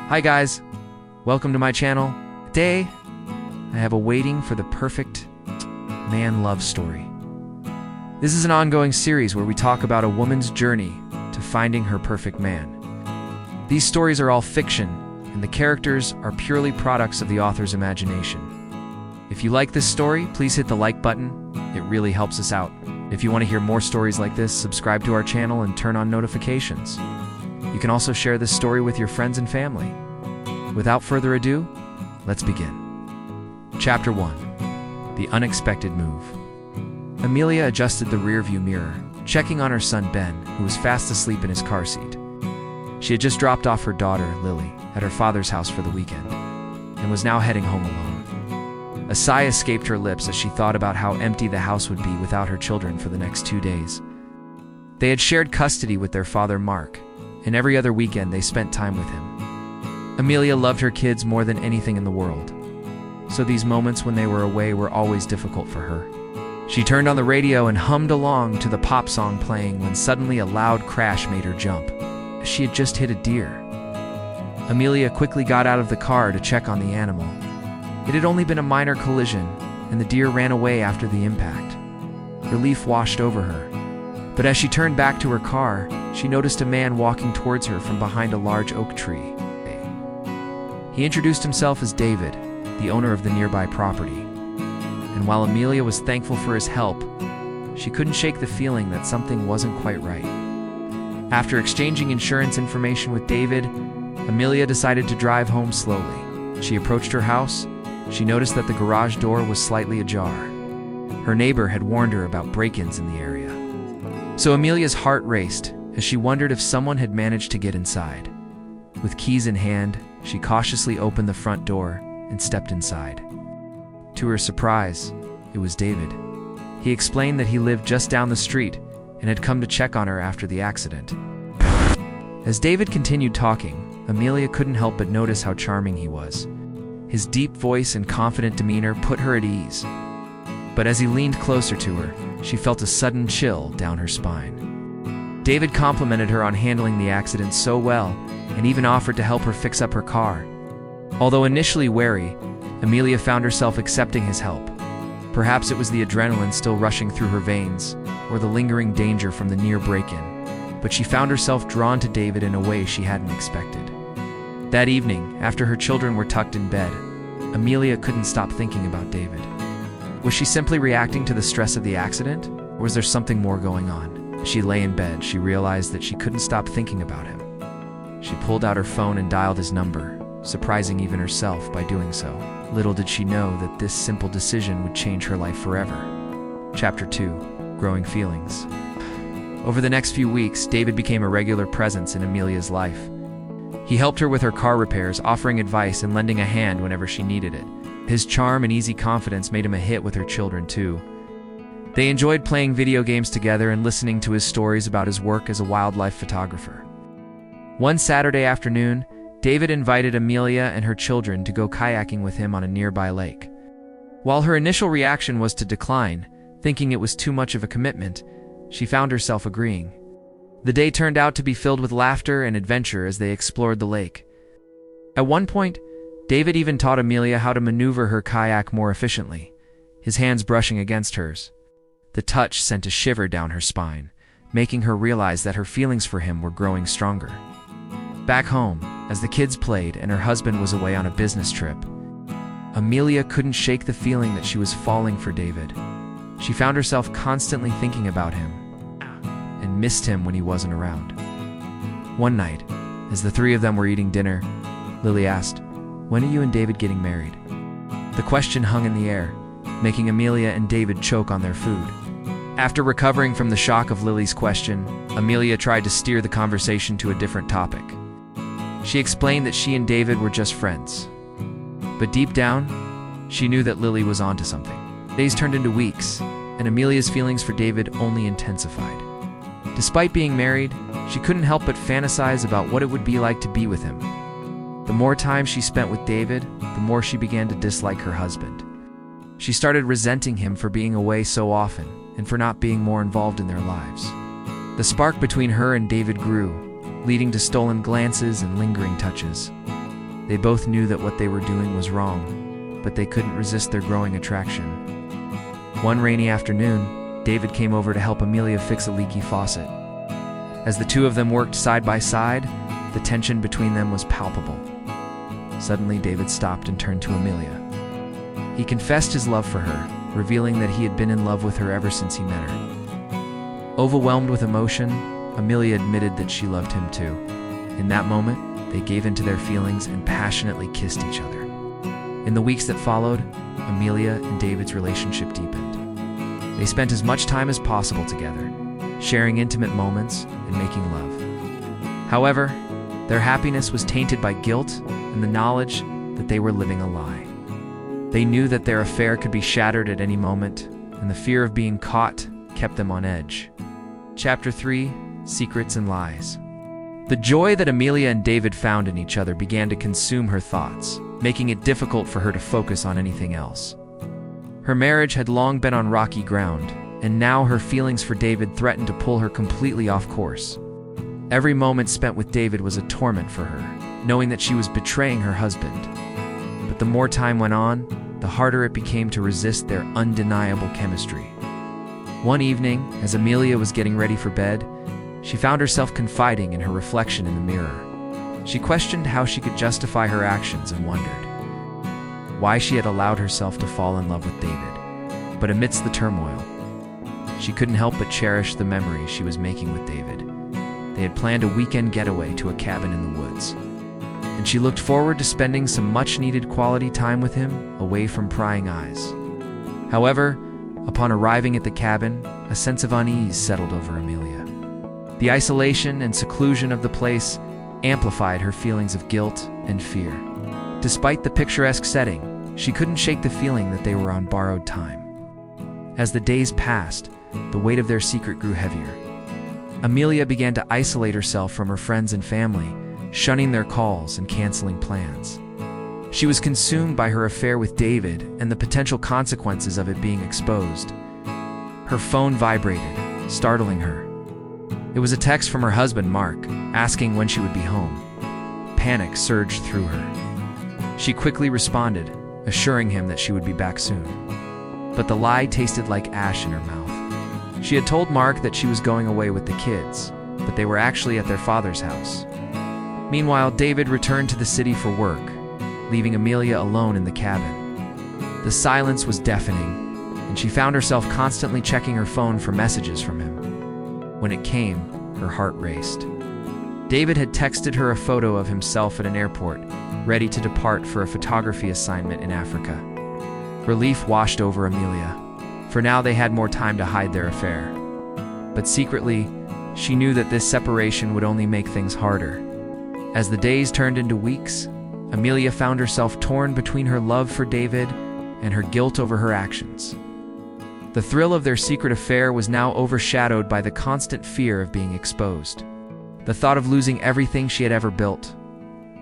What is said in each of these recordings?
Hi guys, welcome to my channel. Today, I have a Waiting for the Perfect Man love story. This is an ongoing series where we talk about a woman's journey to finding her perfect man. These stories are all fiction, and the characters are purely products of the author's imagination. If you like this story, please hit the like button. It really helps us out. If you want to hear more stories like this, subscribe to our channel and turn on notifications. You can also share this story with your friends and family. Without further ado, let's begin. Chapter 1. The Unexpected Move. Amelia adjusted the rearview mirror, checking on her son Ben, who was fast asleep in his car seat. She had just dropped off her daughter, Lily, at her father's house for the weekend, and was now heading home alone. A sigh escaped her lips as she thought about how empty the house would be without her children for the next 2 days. They had shared custody with their father, Mark, and every other weekend they spent time with him. Amelia loved her kids more than anything in the world, so these moments when they were away were always difficult for her. She turned on the radio and hummed along to the pop song playing when suddenly a loud crash made her jump. She had just hit a deer. Amelia quickly got out of the car to check on the animal. It had only been a minor collision, and the deer ran away after the impact. Relief washed over her. But as she turned back to her car, she noticed a man walking towards her from behind a large oak tree. He introduced himself as David, the owner of the nearby property. And while Amelia was thankful for his help, she couldn't shake the feeling that something wasn't quite right. After exchanging insurance information with David, Amelia decided to drive home slowly. She approached her house. She noticed that the garage door was slightly ajar. Her neighbor had warned her about break-ins in the area. So Amelia's heart raced as she wondered if someone had managed to get inside. With keys in hand, she cautiously opened the front door and stepped inside. To her surprise, it was David. He explained that he lived just down the street and had come to check on her after the accident. As David continued talking, Amelia couldn't help but notice how charming he was. His deep voice and confident demeanor put her at ease. But as he leaned closer to her, she felt a sudden chill down her spine. David complimented her on handling the accident so well and even offered to help her fix up her car. Although initially wary, Amelia found herself accepting his help. Perhaps it was the adrenaline still rushing through her veins, or the lingering danger from the near break-in, but she found herself drawn to David in a way she hadn't expected. That evening, after her children were tucked in bed, Amelia couldn't stop thinking about David. Was she simply reacting to the stress of the accident, or was there something more going on? As she lay in bed, she realized that she couldn't stop thinking about him. She pulled out her phone and dialed his number, surprising even herself by doing so. Little did she know that this simple decision would change her life forever. Chapter 2. Growing Feelings. Over the next few weeks, David became a regular presence in Amelia's life. He helped her with her car repairs, offering advice and lending a hand whenever she needed it. His charm and easy confidence made him a hit with her children too. They enjoyed playing video games together and listening to his stories about his work as a wildlife photographer. One Saturday afternoon, David invited Amelia and her children to go kayaking with him on a nearby lake. While her initial reaction was to decline, thinking it was too much of a commitment, she found herself agreeing. The day turned out to be filled with laughter and adventure as they explored the lake. At one point, David even taught Amelia how to maneuver her kayak more efficiently, his hands brushing against hers. The touch sent a shiver down her spine, making her realize that her feelings for him were growing stronger. Back home, as the kids played and her husband was away on a business trip, Amelia couldn't shake the feeling that she was falling for David. She found herself constantly thinking about him and missed him when he wasn't around. One night, as the three of them were eating dinner, Lily asked, "When are you and David getting married?" The question hung in the air, making Amelia and David choke on their food. After recovering from the shock of Lily's question, Amelia tried to steer the conversation to a different topic. She explained that she and David were just friends. But deep down, she knew that Lily was onto something. Days turned into weeks, and Amelia's feelings for David only intensified. Despite being married, she couldn't help but fantasize about what it would be like to be with him. The more time she spent with David, the more she began to dislike her husband. She started resenting him for being away so often and for not being more involved in their lives. The spark between her and David grew, leading to stolen glances and lingering touches. They both knew that what they were doing was wrong, but they couldn't resist their growing attraction. One rainy afternoon, David came over to help Amelia fix a leaky faucet. As the two of them worked side by side, the tension between them was palpable. Suddenly, David stopped and turned to Amelia. He confessed his love for her, revealing that he had been in love with her ever since he met her. Overwhelmed with emotion, Amelia admitted that she loved him too. In that moment, they gave in to their feelings and passionately kissed each other. In the weeks that followed, Amelia and David's relationship deepened. They spent as much time as possible together, sharing intimate moments and making love. However, their happiness was tainted by guilt and the knowledge that they were living a lie. They knew that their affair could be shattered at any moment, and the fear of being caught kept them on edge. Chapter 3: Secrets and Lies. The joy that Amelia and David found in each other began to consume her thoughts, making it difficult for her to focus on anything else. Her marriage had long been on rocky ground, and now her feelings for David threatened to pull her completely off course. Every moment spent with David was a torment for her, knowing that she was betraying her husband. But the more time went on, the harder it became to resist their undeniable chemistry. One evening, as Amelia was getting ready for bed, she found herself confiding in her reflection in the mirror. She questioned how she could justify her actions and wondered why she had allowed herself to fall in love with David. But amidst the turmoil, she couldn't help but cherish the memories she was making with David. They had planned a weekend getaway to a cabin in the woods, and she looked forward to spending some much-needed quality time with him, away from prying eyes. However, upon arriving at the cabin, a sense of unease settled over Amelia. The isolation and seclusion of the place amplified her feelings of guilt and fear. Despite the picturesque setting, she couldn't shake the feeling that they were on borrowed time. As the days passed, the weight of their secret grew heavier. Amelia began to isolate herself from her friends and family, shunning their calls and canceling plans. She was consumed by her affair with David and the potential consequences of it being exposed. Her phone vibrated, startling her. It was a text from her husband, Mark, asking when she would be home. Panic surged through her. She quickly responded, assuring him that she would be back soon. But the lie tasted like ash in her mouth. She had told Mark that she was going away with the kids, but they were actually at their father's house. Meanwhile, David returned to the city for work, leaving Amelia alone in the cabin. The silence was deafening, and she found herself constantly checking her phone for messages from him. When it came, her heart raced. David had texted her a photo of himself at an airport, ready to depart for a photography assignment in Africa. Relief washed over Amelia, for now they had more time to hide their affair. But secretly, she knew that this separation would only make things harder. As the days turned into weeks, Amelia found herself torn between her love for David and her guilt over her actions. The thrill of their secret affair was now overshadowed by the constant fear of being exposed. The thought of losing everything she had ever built,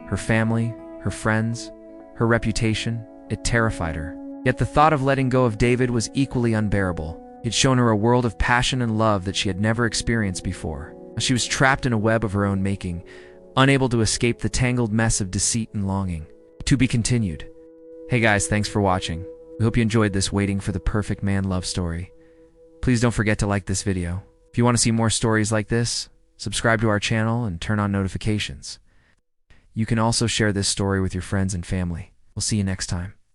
her family, her friends, her reputation, it terrified her. Yet the thought of letting go of David was equally unbearable. It shone her a world of passion and love that she had never experienced before. She was trapped in a web of her own making, unable to escape the tangled mess of deceit and longing. To be continued. Hey guys, thanks for watching. We hope you enjoyed this Waiting for the Perfect Man love story. Please don't forget to like this video. If you want to see more stories like this, subscribe to our channel and turn on notifications. You can also share this story with your friends and family. We'll see you next time.